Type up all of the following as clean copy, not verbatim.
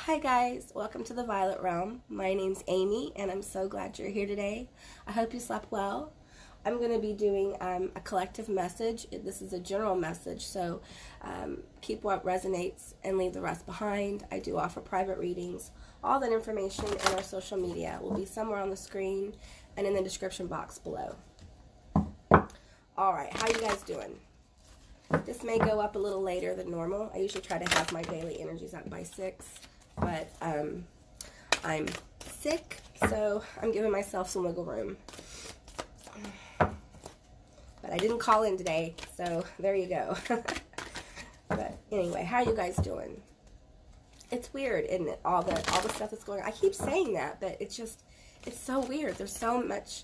Hi guys, welcome to the Violet Realm. My name's Amy and I'm so glad you're here today. I hope you slept well. I'm going to be doing a collective message. This is a general message, so keep what resonates and leave the rest behind. I do offer private readings. All that information in our social media will be somewhere on the screen and in the description box below. Alright, how you guys doing? This may go up a little later than normal. I usually try to have my daily energies up by 6. But I'm sick, so I'm giving myself some wiggle room. But I didn't call in today, so there you go. But anyway, how are you guys doing? It's weird, isn't it? All the stuff that's going on. I keep saying that, but it's so weird. There's so much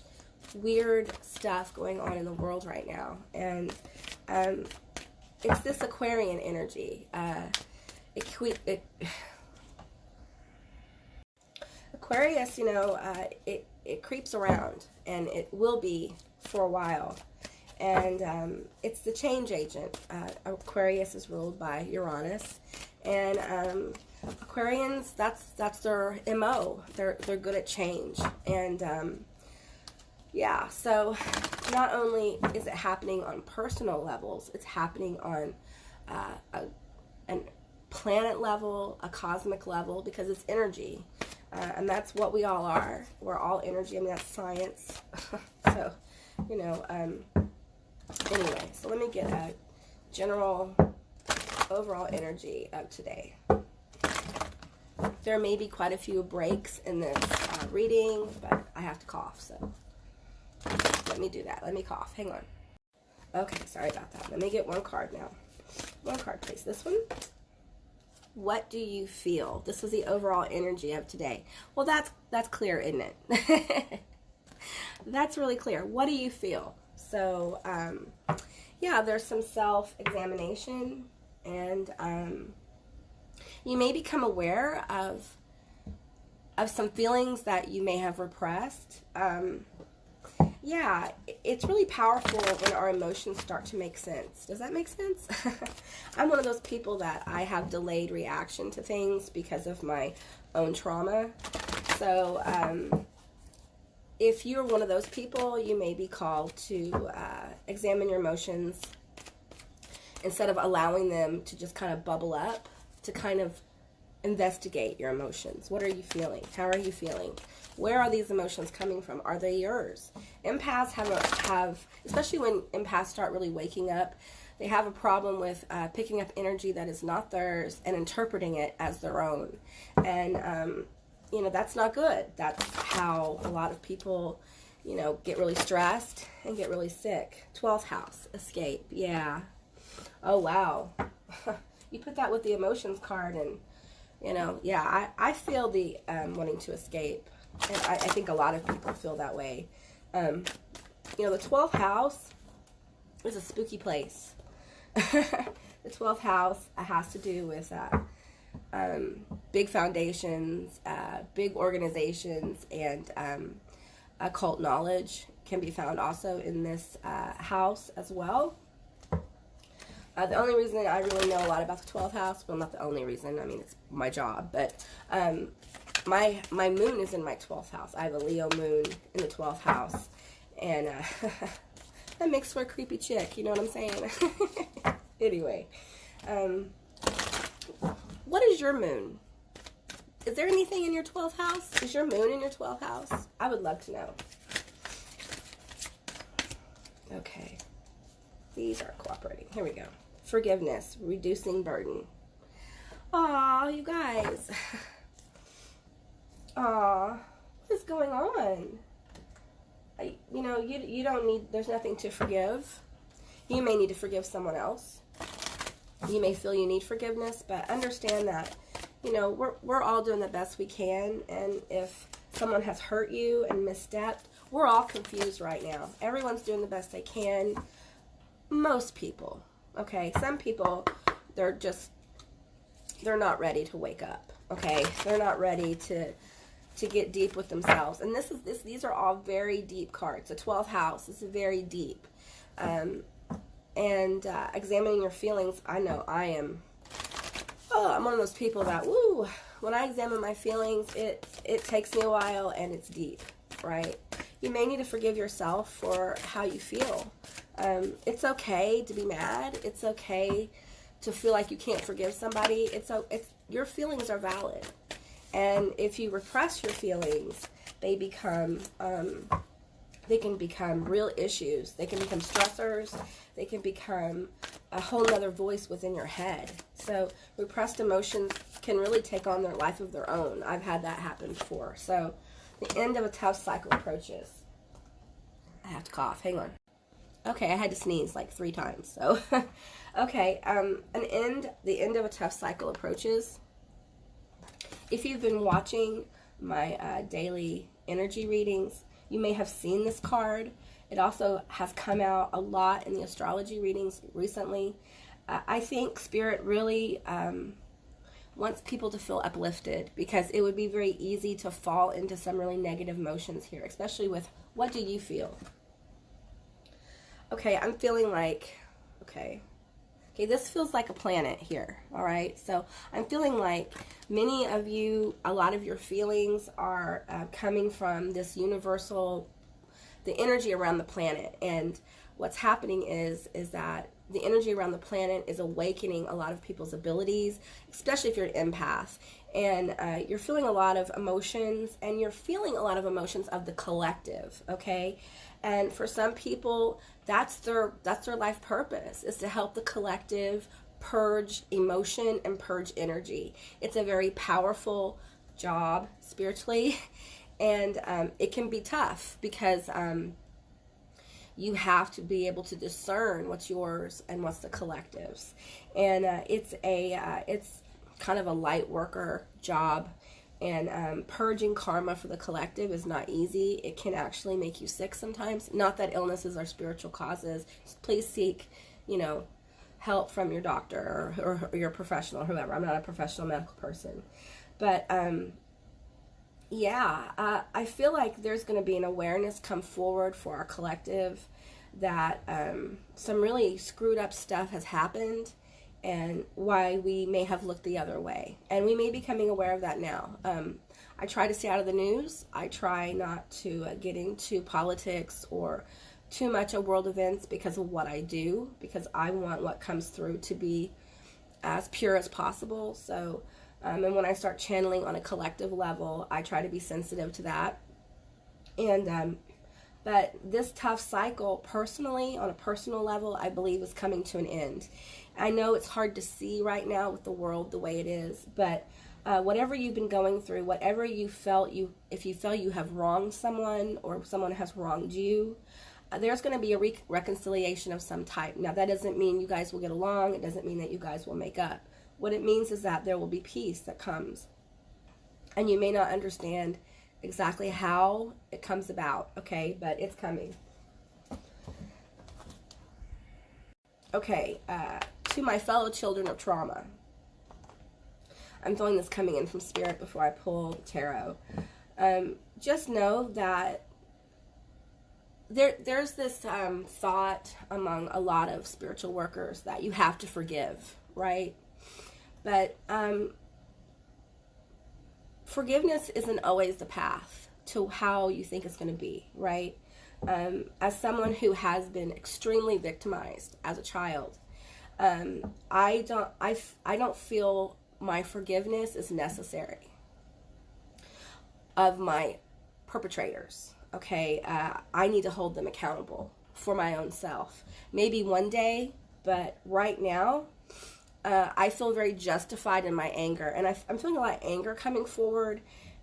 weird stuff going on in the world right now, and it's this Aquarian energy. Aquarius, you know, it creeps around, and it will be for a while, and it's the change agent. Aquarius is ruled by Uranus, and Aquarians, that's their MO. They're good at change, and yeah. So not only is it happening on personal levels, it's happening on a planet level, a cosmic level, because it's energy. And that's what we all are. We're all energy. I mean, that's science. So, you know, anyway, so let me get a general overall energy of today. There may be quite a few breaks in this reading, but I have to cough, so let me do that. Let me cough. Hang on. Okay, sorry about that. Let me get one card now. One card, please. This one. What do you feel? This was the overall energy of today. Well, that's clear, isn't it? That's really clear. What do you feel? So, yeah, there's some self-examination, and you may become aware of some feelings that you may have repressed. Yeah, it's really powerful when our emotions start to make sense. Does that make sense? I'm one of those people that I have delayed reaction to things because of my own trauma. So if you're one of those people, you may be called to examine your emotions instead of allowing them to just kind of bubble up, to kind of investigate your emotions. What are you feeling? How are you feeling? Where are these emotions coming from? Are they yours? Empaths have, especially when empaths start really waking up, they have a problem with picking up energy that is not theirs and interpreting it as their own. And, you know, that's not good. That's how a lot of people, you know, get really stressed and get really sick. 12th house, escape. Yeah. Oh, wow. You put that with the emotions card, and, you know, yeah, I feel the wanting to escape. And I think a lot of people feel that way. You know, the 12th house is a spooky place. The 12th house has to do with big foundations, big organizations, and occult knowledge can be found also in this house as well. The only reason I really know a lot about the 12th house, well, not the only reason, I mean, it's my job, but my moon is in my 12th house. I have a Leo moon in the 12th house, and that makes for a creepy chick, you know what I'm saying? Anyway, what is your moon? Is there anything in your 12th house? Is your moon in your 12th house? I would love to know. Okay, these are cooperating. Here we go. Forgiveness, reducing burden. Aw, you guys. Aw, what is going on? You know, you don't need, there's nothing to forgive. You may need to forgive someone else. You may feel you need forgiveness, but understand that, you know, we're all doing the best we can, and if someone has hurt you and misstepped, we're all confused right now. Everyone's doing the best they can. Most people, okay? Some people, they're not ready to wake up, okay? They're not ready to get deep with themselves. And these are all very deep cards. The 12th house is very deep. Examining your feelings, I know I am, I'm one of those people that, woo, when I examine my feelings, it takes me a while and it's deep, right? You may need to forgive yourself for how you feel. It's okay to be mad. It's okay to feel like you can't forgive somebody. Your feelings are valid. And if you repress your feelings, they can become real issues. They can become stressors. They can become a whole nother voice within your head. So repressed emotions can really take on their life of their own. I've had that happen before. So the end of a tough cycle approaches. I have to cough. Hang on. Okay, I had to sneeze like 3 times. So, okay, the end of a tough cycle approaches. If you've been watching my daily energy readings, you may have seen this card. It also has come out a lot in the astrology readings recently. I think Spirit really wants people to feel uplifted, because it would be very easy to fall into some really negative emotions here, especially with what do you feel? Okay, I'm feeling like, okay, this feels like a planet here, all right? So I'm feeling like many of you, a lot of your feelings are coming from this universal, the energy around the planet. And what's happening is that the energy around the planet is awakening a lot of people's abilities, especially if you're an empath. And you're feeling a lot of emotions, and you're feeling a lot of emotions of the collective, okay? And for some people, that's their life purpose, is to help the collective purge emotion and purge energy. It's a very powerful job spiritually, and it can be tough, because you have to be able to discern what's yours and what's the collective's. And it's kind of a light worker job. And purging karma for the collective is not easy. It can actually make you sick sometimes. Not that illnesses are spiritual causes. Please seek, help from your doctor or your professional, whoever. I'm not a professional medical person. But, I feel like there's going to be an awareness come forward for our collective that some really screwed up stuff has happened, and why we may have looked the other way. And we may be becoming aware of that now. I try to stay out of the news. I try not to get into politics or too much of world events because of what I do, because I want what comes through to be as pure as possible. So, and when I start channeling on a collective level, I try to be sensitive to that. And, but this tough cycle, personally, on a personal level, I believe is coming to an end. I know it's hard to see right now with the world the way it is, but whatever you've been going through, whatever you felt, if you felt you have wronged someone or someone has wronged you, there's going to be a reconciliation of some type. Now, that doesn't mean you guys will get along. It doesn't mean that you guys will make up. What it means is that there will be peace that comes. And you may not understand exactly how it comes about, okay? But it's coming. Okay, to my fellow children of trauma. I'm feeling this coming in from Spirit before I pull tarot. Just know that there's this thought among a lot of spiritual workers that you have to forgive, right? But forgiveness isn't always the path to how you think it's going to be, right? As someone who has been extremely victimized as a child, I don't feel my forgiveness is necessary of my perpetrators. Okay, I need to hold them accountable for my own self. Maybe one day, but right now, I feel very justified in my anger, and I'm feeling a lot of anger coming forward.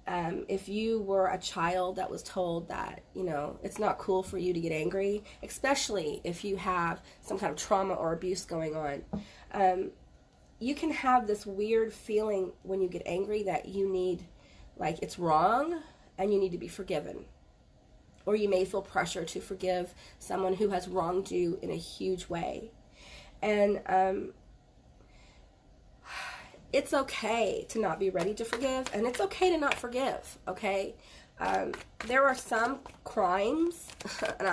If you were a child that was told that, it's not cool for you to get angry, especially if you have some kind of trauma or abuse going on, you can have this weird feeling when you get angry that you need, like, it's wrong and you need to be forgiven. Or you may feel pressure to forgive someone who has wronged you in a huge way. And it's okay to not be ready to forgive, and it's okay to not forgive, okay? There are some crimes,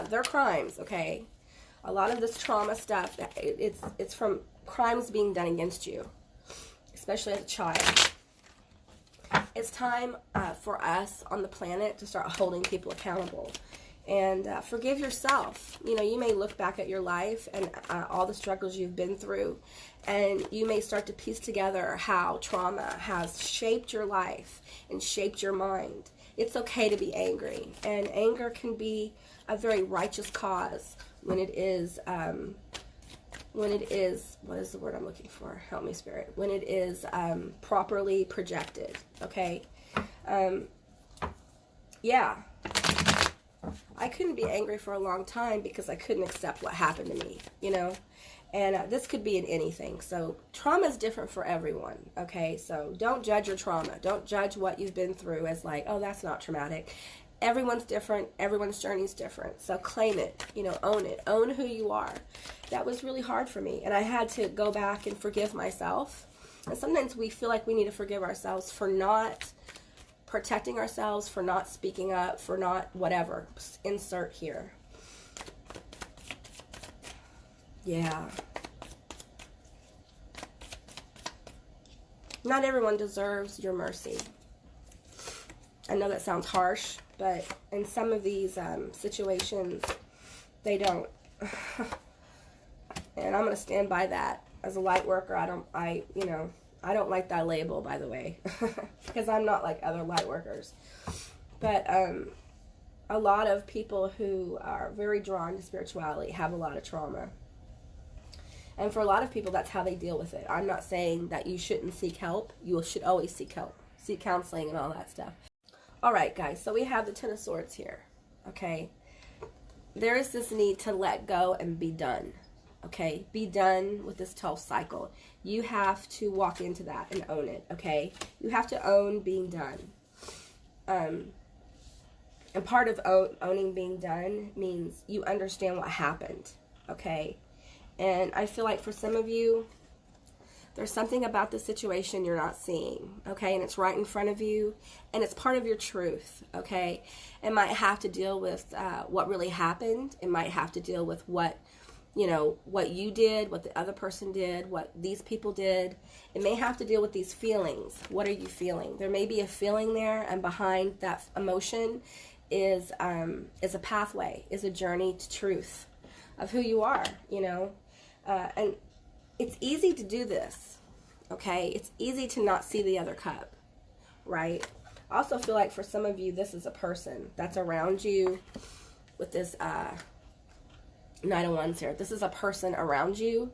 they're crimes, okay? A lot of this trauma stuff, it's from crimes being done against you, especially as a child. it's time for us on the planet to start holding people accountable. And forgive yourself. You know, you may look back at your life and all the struggles you've been through, and you may start to piece together how trauma has shaped your life and shaped your mind. It's okay to be angry, and anger can be a very righteous cause when it is, what is the word I'm looking for? Help me, Spirit. When it is properly projected, okay? Yeah. I couldn't be angry for a long time because I couldn't accept what happened to me, you know? And this could be in anything. So trauma is different for everyone, okay? So don't judge your trauma. Don't judge what you've been through as like, oh, that's not traumatic. Everyone's different. Everyone's journey is different. So claim it, you know, own it. Own who you are. That was really hard for me. And I had to go back and forgive myself. And sometimes we feel like we need to forgive ourselves for not protecting ourselves, for not speaking up, for not whatever. Insert here. Yeah. Not everyone deserves your mercy. I know that sounds harsh, but in some of these situations, they don't. And I'm going to stand by that. As a light worker, I don't like that label, by the way, because I'm not like other light workers. But a lot of people who are very drawn to spirituality have a lot of trauma. And for a lot of people, that's how they deal with it. I'm not saying that you shouldn't seek help. You should always seek help, seek counseling and all that stuff. All right, guys, so we have the Ten of Swords here, okay? There is this need to let go and be done. Okay, be done with this 12 cycle. You have to walk into that and own it, okay? You have to own being done. And part of owning being done means you understand what happened, okay? And I feel like for some of you, there's something about the situation you're not seeing, okay? And it's right in front of you, and it's part of your truth, okay? It might have to deal with what really happened. It might have to deal with what you did, what the other person did, what these people did. It may have to deal with these feelings. What are you feeling? There may be a feeling there, and behind that emotion is a pathway, is a journey to truth of who you are, you know. And it's easy to do this, okay? It's easy to not see the other cup, right? I also feel like for some of you, this is a person that's around you with this Knight of Wands here. This is a person around you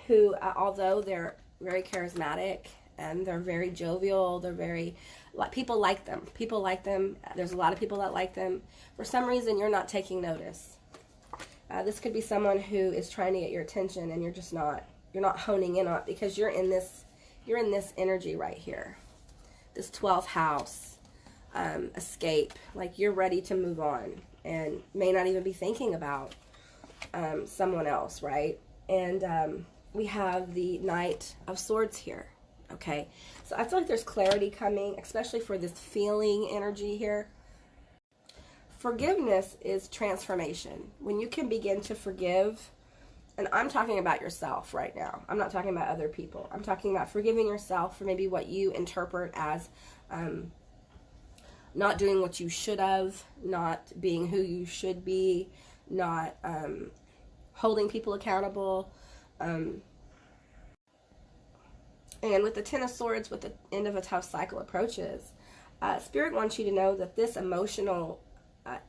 who, although they're very charismatic and they're very jovial, people like them. People like them. There's a lot of people that like them. For some reason, you're not taking notice. This could be someone who is trying to get your attention, and you're not honing in on it because you're in this energy right here. This 12th house, escape. Like you're ready to move on and may not even be thinking about someone else, right? And we have the Knight of Swords here, okay? So I feel like there's clarity coming, especially for this feeling energy here. Forgiveness is transformation. When you can begin to forgive, and I'm talking about yourself right now. I'm not talking about other people. I'm talking about forgiving yourself for maybe what you interpret as not doing what you should have, not being who you should be, not holding people accountable. And with the Ten of Swords, with the end of a tough cycle approaches, Spirit wants you to know that this emotional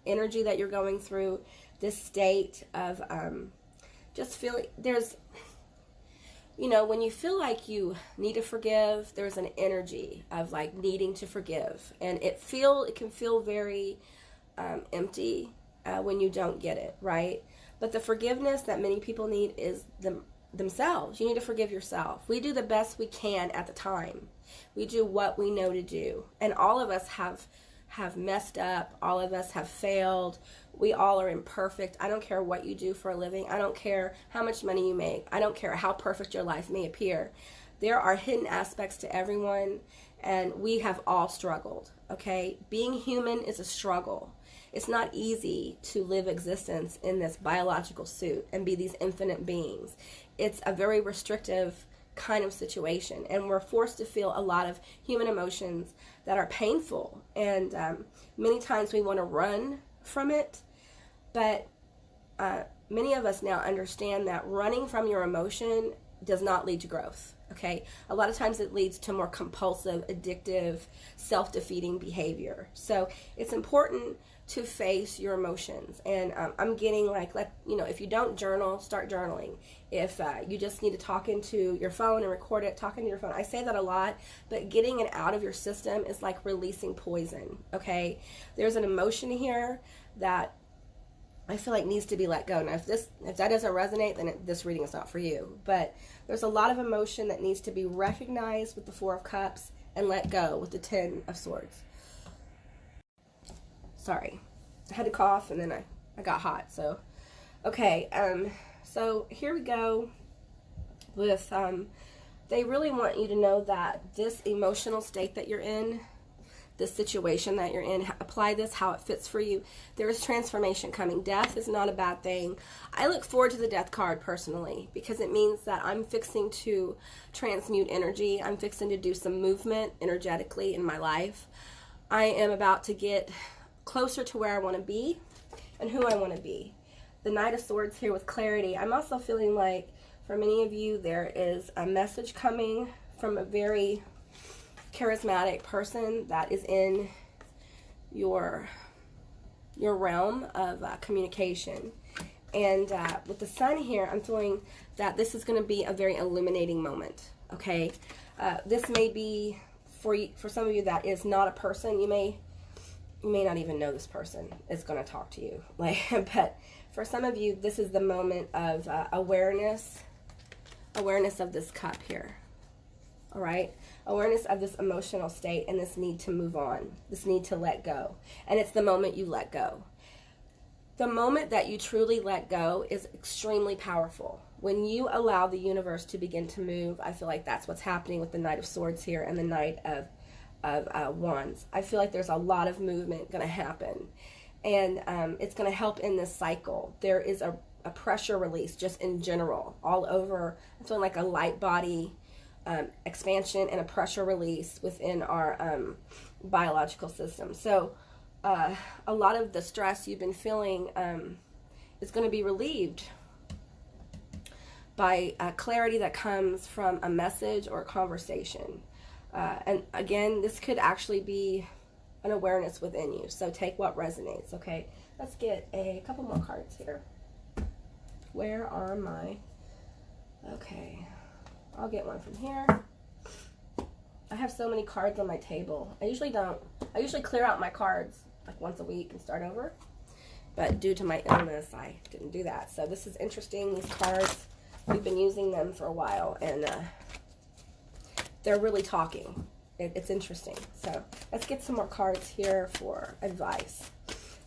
energy that you're going through, this state of just feeling, when you feel like you need to forgive, there's an energy of like needing to forgive. And it can feel very empty when you don't get it, right? But the forgiveness that many people need is themselves. You need to forgive yourself. We do the best we can at the time. We do what we know to do. And all of us have messed up. All of us have failed. We all are imperfect. I don't care what you do for a living. I don't care how much money you make. I don't care how perfect your life may appear. There are hidden aspects to everyone, and we have all struggled, okay? Being human is a struggle. It's not easy to live existence in this biological suit and be these infinite beings. It's a very restrictive kind of situation, and we're forced to feel a lot of human emotions that are painful, and many times we want to run from it, but many of us now understand that running from your emotion does not lead to growth. Okay, a lot of times it leads to more compulsive, addictive, self-defeating behavior. So it's important to face your emotions. And I'm getting like, if you don't journal, start journaling. If you just need to talk into your phone and record it, talk into your phone. I say that a lot, but getting it out of your system is like releasing poison. Okay, there's an emotion here that I feel like needs to be let go. Now, if that doesn't resonate, then this reading is not for you. But there's a lot of emotion that needs to be recognized with the Four of Cups and let go with the Ten of Swords. Sorry, I had to cough and then I got hot. So, okay, so here we go with, they really want you to know that this emotional state that you're in, this situation that you're in, apply this how it fits for you. There is transformation coming. Death is not a bad thing. I look forward to the death card personally because it means that I'm fixing to transmute energy. I'm fixing to do some movement energetically in my life. I am about to get closer to where I want to be and who I want to be. The Knight of Swords here with clarity. I'm also feeling like for many of you there is a message coming from a very charismatic person that is in your realm of communication. And with the Sun here, I'm feeling that this is going to be a very illuminating moment. Okay, this may be for some of you that is not a person. You may not even know this person is going to talk to you. But for some of you, this is the moment of awareness of this cup here. All right, awareness of this emotional state and this need to move on, this need to let go. And it's the moment you let go. The moment that you truly let go is extremely powerful. When you allow the universe to begin to move, I feel like that's what's happening with the Knight of Swords here and the Knight of Wands. I feel like there's a lot of movement going to happen. And it's going to help in this cycle. There is a pressure release just in general, all over. I'm feeling like a light body expansion and a pressure release within our biological system. So a lot of the stress you've been feeling is going to be relieved by clarity that comes from a message or a conversation. And again, this could actually be an awareness within you. So take what resonates, okay? Let's get a couple more cards here. Where are my... Okay. I'll get one from here. I have so many cards on my table. I usually clear out my cards like once a week and start over. But due to my illness, I didn't do that. So this is interesting. These cards, we've been using them for a while, and they're really talking. It's interesting. So let's get some more cards here for advice.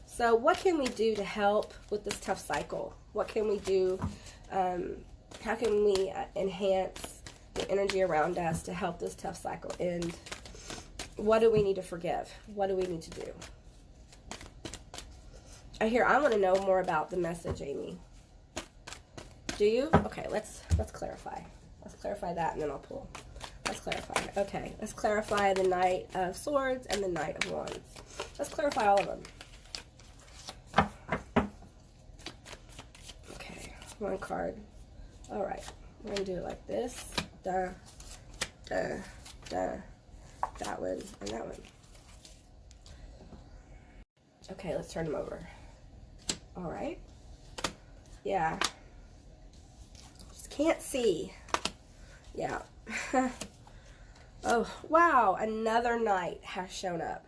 So what can we do to help with this tough cycle? What can we do? How can we enhance the energy around us to help this tough cycle end? What do we need to forgive? What do we need to do? I want to know more about the message, Amy. Do you? Okay, let's clarify. Let's clarify that and then I'll pull. Let's clarify. Okay, let's clarify the Knight of Swords and the Knight of Wands. Let's clarify all of them. Okay, one card. All right, we're going to do it like this. That one, and that one. Okay, let's turn them over. All right. Yeah. Just can't see. Yeah. Oh, wow. Another knight has shown up.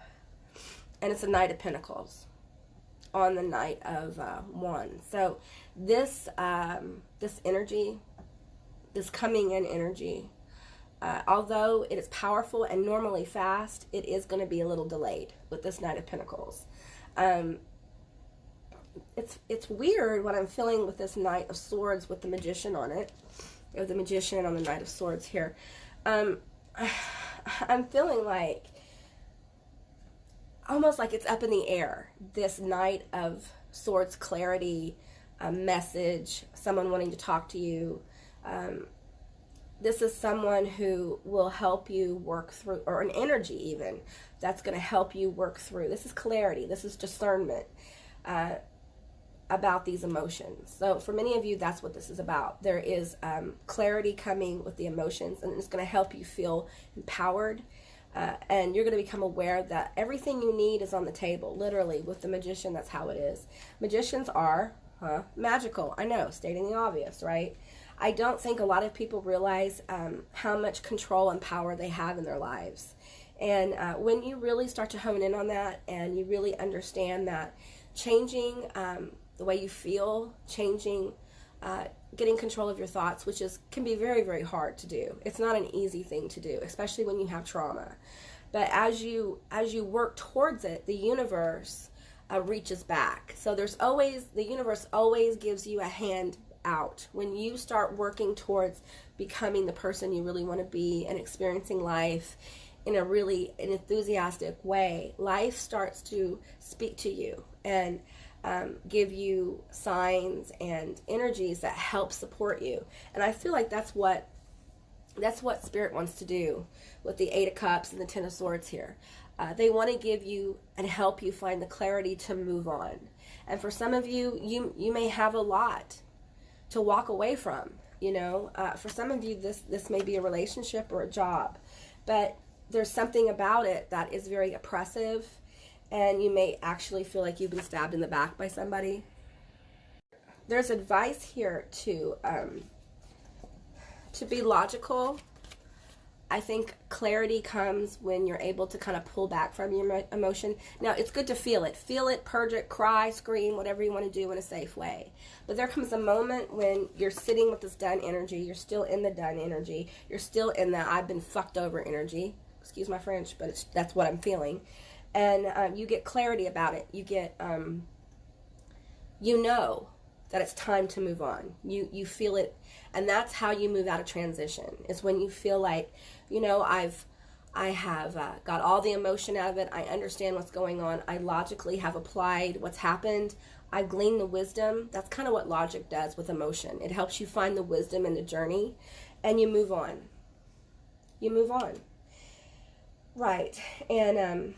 And it's a Knight of Pentacles on the Knight of Wands. So this energy, this coming in energy, although it is powerful and normally fast, it is going to be a little delayed with this Knight of Pentacles. It's weird what I'm feeling with this Knight of Swords with the Magician on it, or the Magician on the Knight of Swords here. I'm feeling like almost like it's up in the air. This Knight of Swords clarity, a message, someone wanting to talk to you. this is someone who will help you work through, or an energy even, that's going to help you work through. This is clarity. This is discernment about these emotions. So for many of you, that's what this is about. There is clarity coming with the emotions, and it's going to help you feel empowered. And you're going to become aware that everything you need is on the table. Literally, with the magician, that's how it is. Magicians are magical. I know, stating the obvious, right? I don't think a lot of people realize how much control and power they have in their lives. And when you really start to hone in on that, and you really understand that changing the way you feel, changing, getting control of your thoughts, which can be very, very hard to do. It's not an easy thing to do, especially when you have trauma. But as you work towards it, the universe reaches back. So the universe always gives you a hand out. When you start working towards becoming the person you really want to be and experiencing life in an enthusiastic way, life starts to speak to you and give you signs and energies that help support you. And I feel like that's what Spirit wants to do with the Eight of Cups and the Ten of Swords here. They want to give you and help you find the clarity to move on. And for some of you, you may have a lot to walk away from. For some of you, this may be a relationship or a job, but there's something about it that is very oppressive, and you may actually feel like you've been stabbed in the back by somebody. There's advice here to be logical. I think clarity comes when you're able to kind of pull back from your emotion. Now, it's good to feel it, purge it, cry, scream, whatever you want to do in a safe way. But there comes a moment when you're sitting with this done energy, you're still in the done energy, you're still in the I've been fucked over energy. Excuse my French, but that's what I'm feeling. And you get clarity about it. You get, that it's time to move on. You feel it, and that's how you move out of transition. Is when you feel like, I have got all the emotion out of it. I understand what's going on. I logically have applied what's happened. I've gleaned the wisdom. That's kind of what logic does with emotion. It helps you find the wisdom in the journey, and you move on. You move on. Right. And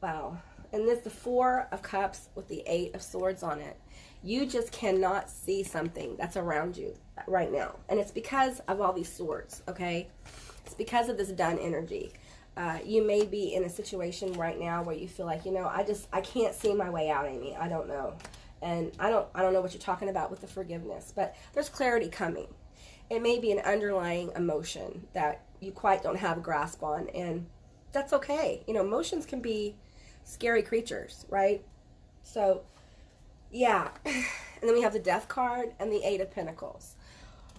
wow. And there's the Four of Cups with the Eight of Swords on it. You just cannot see something that's around you right now. And it's because of all these swords, okay? It's because of this done energy. You may be in a situation right now where you feel like, I can't see my way out, Amy. I don't know. And I don't know what you're talking about with the forgiveness, but there's clarity coming. It may be an underlying emotion that you quite don't have a grasp on, and that's okay. Emotions can be scary creatures, right? So, yeah. And then we have the Death card and the Eight of Pentacles.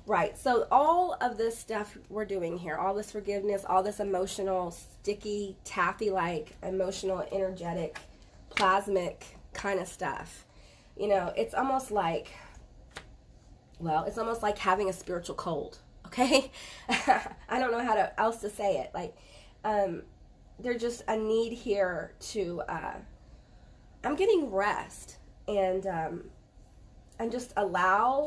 Right. So all of this stuff we're doing here, all this forgiveness, all this emotional, sticky, taffy-like, emotional, energetic, plasmic kind of stuff. It's almost like, it's almost like having a spiritual cold. Okay? I don't know how else to say it. Like, there's just a need here to, I'm getting rest and just allow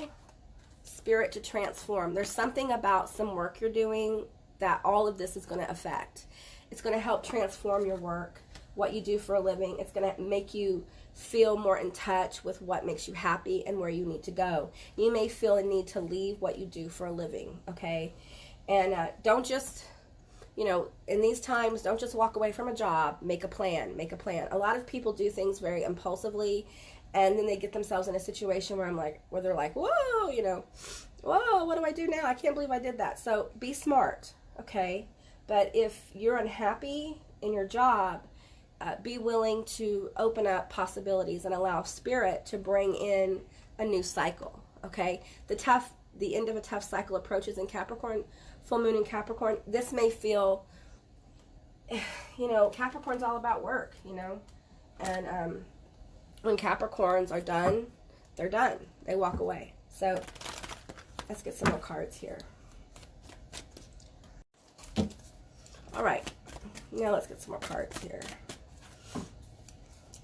Spirit to transform. There's something about some work you're doing that all of this is going to affect. It's going to help transform your work, what you do for a living. It's going to make you feel more in touch with what makes you happy and where you need to go. You may feel a need to leave what you do for a living, okay? And don't just, in these times, don't just walk away from a job. Make a plan. A lot of people do things very impulsively, and then they get themselves in a situation where they're like, whoa, whoa, what do I do now? I can't believe I did that. So be smart, okay? But if you're unhappy in your job, be willing to open up possibilities and allow Spirit to bring in a new cycle, okay? The end of a tough cycle approaches in Capricorn, full moon in Capricorn. This may feel, Capricorn's all about work, and when Capricorns are done, they're done. They walk away. So let's get some more cards here. All right. Now let's get some more cards here.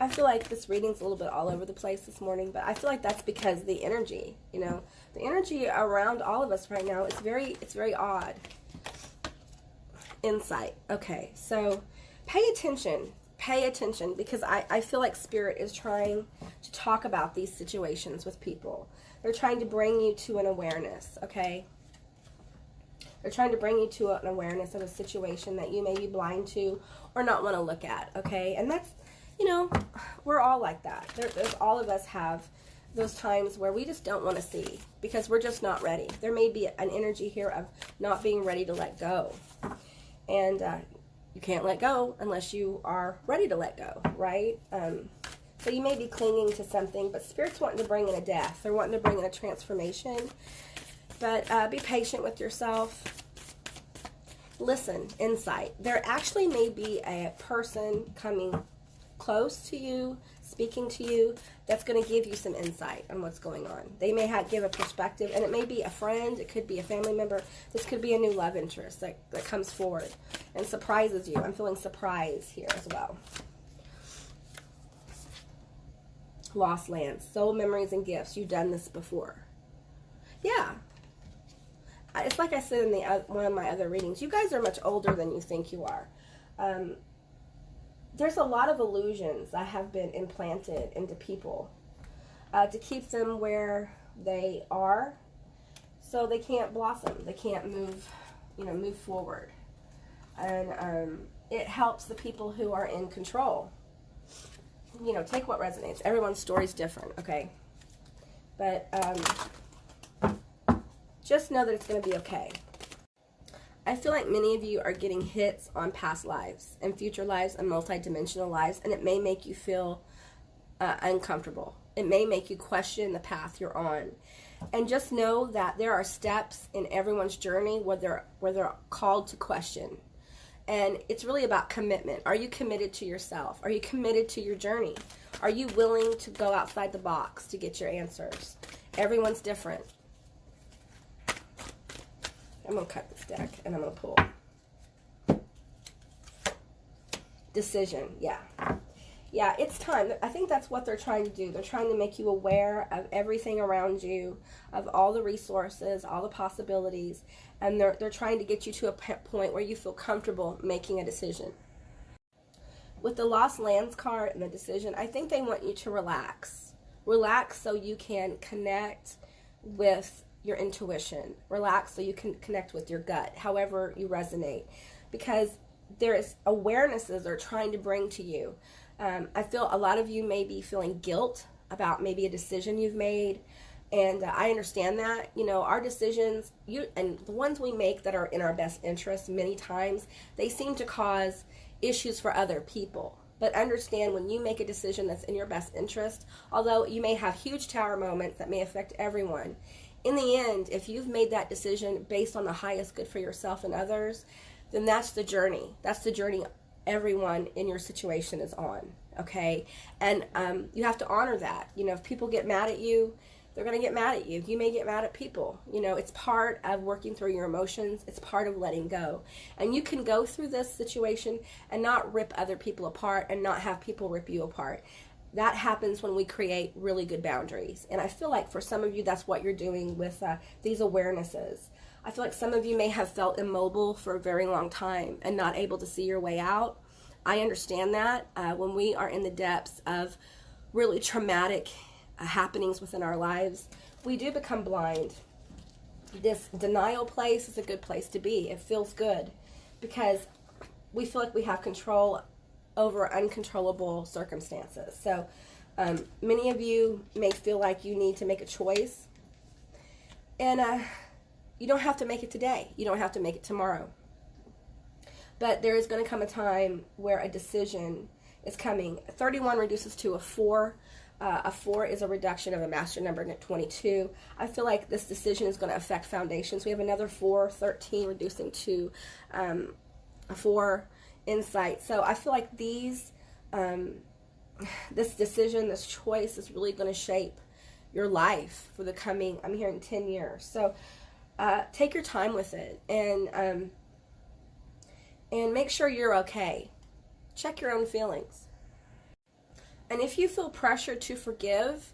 I feel like this reading's a little bit all over the place this morning, but I feel like that's because the energy, the energy around all of us right now is it's very odd. Insight. Okay, so pay attention, because I feel like Spirit is trying to talk about these situations with people. They're trying to bring you to an awareness, okay? They're trying to bring you to an awareness of a situation that you may be blind to or not want to look at, okay? And that's, we're all like that. There's all of us have those times where we just don't want to see because we're just not ready. There may be an energy here of not being ready to let go. And you can't let go unless you are ready to let go, right? So you may be clinging to something, but Spirit's wanting to bring in a death. They're wanting to bring in a transformation. But be patient with yourself. Listen, insight. There actually may be a person coming close to you, speaking to you, that's going to give you some insight on what's going on. They may give a perspective, and it may be a friend, it could be a family member, this could be a new love interest that comes forward and surprises you. I'm feeling surprise here as well. Lost lands, soul memories and gifts. You've done this before. Yeah. It's like I said in one of my other readings, you guys are much older than you think you are. There's a lot of illusions that have been implanted into people to keep them where they are, so they can't blossom, they can't move forward. And it helps the people who are in control. Take what resonates. Everyone's story is different, okay? But just know that it's going to be okay. I feel like many of you are getting hits on past lives and future lives and multidimensional lives, and it may make you feel uncomfortable. It may make you question the path you're on. And just know that there are steps in everyone's journey where they're called to question. And it's really about commitment. Are you committed to yourself? Are you committed to your journey? Are you willing to go outside the box to get your answers? Everyone's different. I'm going to cut this deck and I'm going to pull. Decision. Yeah. Yeah, it's time. I think that's what they're trying to do. They're trying to make you aware of everything around you, of all the resources, all the possibilities, and they're trying to get you to a point where you feel comfortable making a decision. With the Lost Lands card and the decision, I think they want you to relax. Relax so you can connect with your intuition. Relax so you can connect with your gut, however you resonate. Because there's awarenesses they're trying to bring to you. I feel a lot of you may be feeling guilt about maybe a decision you've made. And I understand that. Our decisions, and the ones we make that are in our best interest, many times, they seem to cause issues for other people. But understand, when you make a decision that's in your best interest, although you may have huge tower moments that may affect everyone, in the end, if you've made that decision based on the highest good for yourself and others, then that's the journey. That's the journey everyone in your situation is on, okay? And you have to honor that. If people get mad at you, they're going to get mad at you. You may get mad at people. It's part of working through your emotions. It's part of letting go. And you can go through this situation and not rip other people apart and not have people rip you apart. That happens when we create really good boundaries. And I feel like for some of you, that's what you're doing with these awarenesses. I feel like some of you may have felt immobile for a very long time and not able to see your way out. I understand that. When we are in the depths of really traumatic happenings within our lives, we do become blind. This denial place is a good place to be. It feels good because we feel like we have control over uncontrollable circumstances. So many of you may feel like you need to make a choice, and you don't have to make it today. You don't have to make it tomorrow. But there is going to come a time where a decision is coming. 31 reduces to a 4. A 4 is a reduction of a master number 22. I feel like this decision is going to affect foundations. We have another 4, 13, reducing to a 4 insight. So I feel like this decision, this choice is really going to shape your life for the coming, I'm hearing 10 years. So take your time with it and make sure you're okay. Check your own feelings. And if you feel pressure to forgive,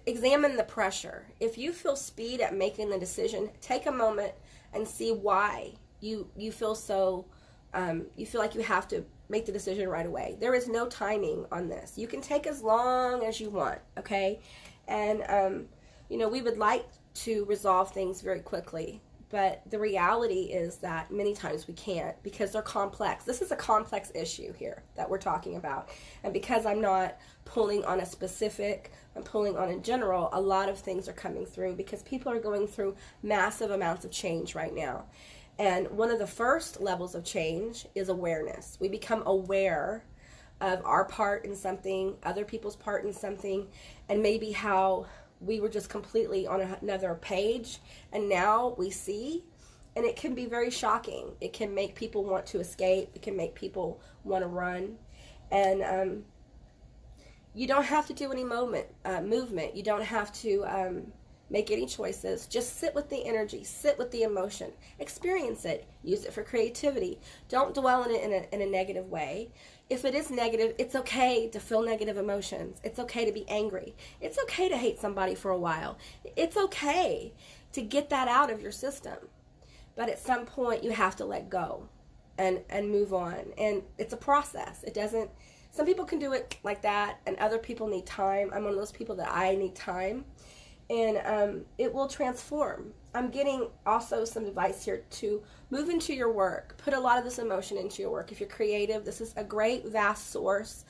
examine the pressure. If you feel speed at making the decision, take a moment and see why you feel so, you feel like you have to make the decision right away. There is no timing on this. You can take as long as you want, okay? And, you know, we would like to resolve things very quickly, but the reality is that many times we can't because they're complex. This is a complex issue here that we're talking about. And because I'm not pulling on a specific, I'm pulling on in general, a lot of things are coming through because people are going through massive amounts of change right now. And one of the first levels of change is awareness. We become aware of our part in something, other people's part in something, and maybe how we were just completely on another page, and now we see, and it can be very shocking. It can make people want to escape. It can make people want to run. And you don't have to do any movement. You don't have to make any choices. Just sit with the energy, sit with the emotion, experience it, use it for creativity. Don't dwell in it in a negative way. If it is negative, it's okay to feel negative emotions. It's okay to be angry. It's okay to hate somebody for a while. It's okay to get that out of your system. But at some point, you have to let go and move on. And it's a process. It doesn't, some people can do it like that, and other people need time. I'm one of those people that I need time. And it will transform. I'm getting also some advice here to move into your work. Put a lot of this emotion into your work. If you're creative, this is a great, vast source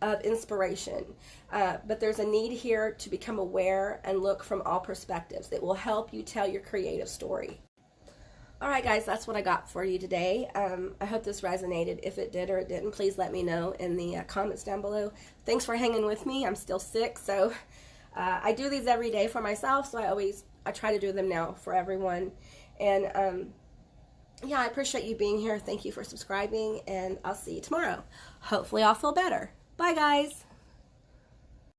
of inspiration. But there's a need here to become aware and look from all perspectives. It will help you tell your creative story. All right, guys, that's what I got for you today. I hope this resonated. If it did or it didn't, please let me know in the comments down below. Thanks for hanging with me. I'm still sick, so I do these every day for myself, so I try to do them now for everyone. And yeah, I appreciate you being here. Thank you for subscribing, and I'll see you tomorrow. Hopefully I'll feel better. Bye, guys.